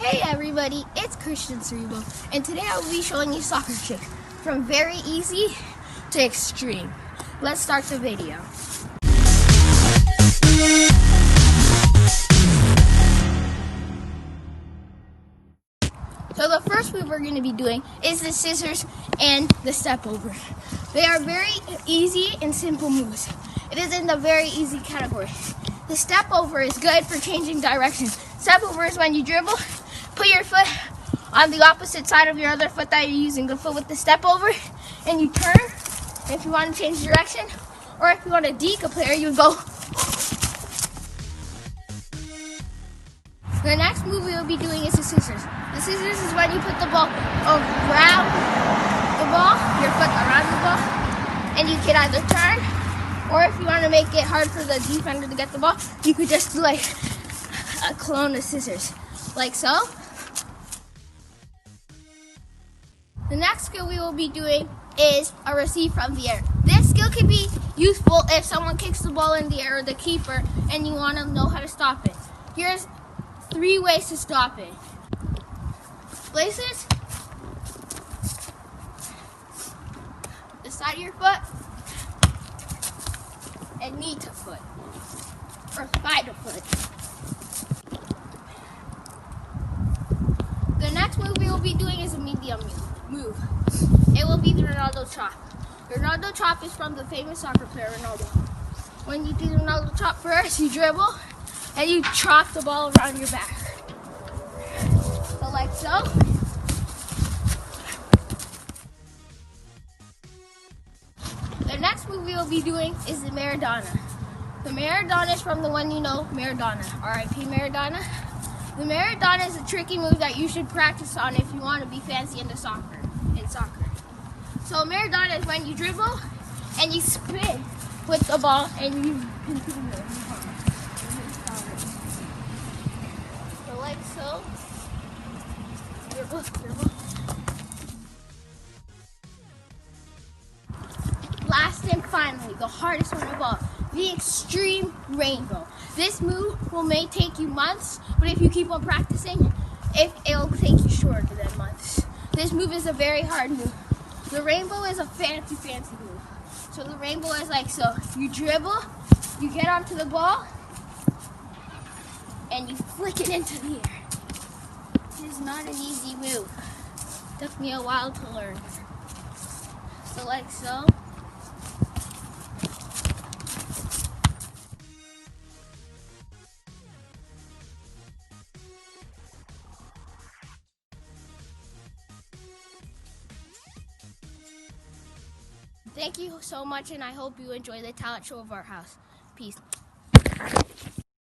Hey everybody, it's Christian Cerebro, and today I will be showing you soccer trick from very easy to extreme. Let's start the video. So the first move we're going to be doing is the scissors and the step over. They are very easy and simple moves. It is in the very easy category. The step over is good for changing direction. Step over is when you dribble, put your foot on the opposite side of your other foot that you're using the foot with the step over, and you turn if you want to change direction, or if you want to deke a player, you would go. The next move we will be doing is the scissors. The scissors is when you put the ball around the ball, your foot around the ball, and you can either turn, or if you want to make it hard for the defender to get the ball, you could just do like a clone of scissors, like so. The next skill we will be doing is a receive from the air. This skill can be useful if someone kicks the ball in the air, or the keeper, and you want to know how to stop it. Here's 3 ways to stop it. Places the side of your foot, and knee to foot, or thigh to foot. The next move we will be doing is a medium move. It will be the Ronaldo chop. The Ronaldo chop is from the famous soccer player Ronaldo. When you do the Ronaldo chop first, you dribble and you chop the ball around your back. So like so. The next move we will be doing is the Maradona. The Maradona is from the one you know, Maradona. R.I.P. Maradona. The Maradona is a tricky move that you should practice on if you want to be fancy in soccer. So Maradona is when you dribble and you spin with the ball and you continue. So like so. Dribble. Last and finally, the hardest one of all, the extreme rainbow. This move may take you months, but if you keep on practicing, it'll take you shorter than months. This move is a very hard move. The rainbow is a fancy move. So the rainbow is like so. You dribble, you get onto the ball, and you flick it into the air. It is not an easy move. It took me a while to learn. So like so. Thank you so much, and I hope you enjoy the talent show of our house. Peace.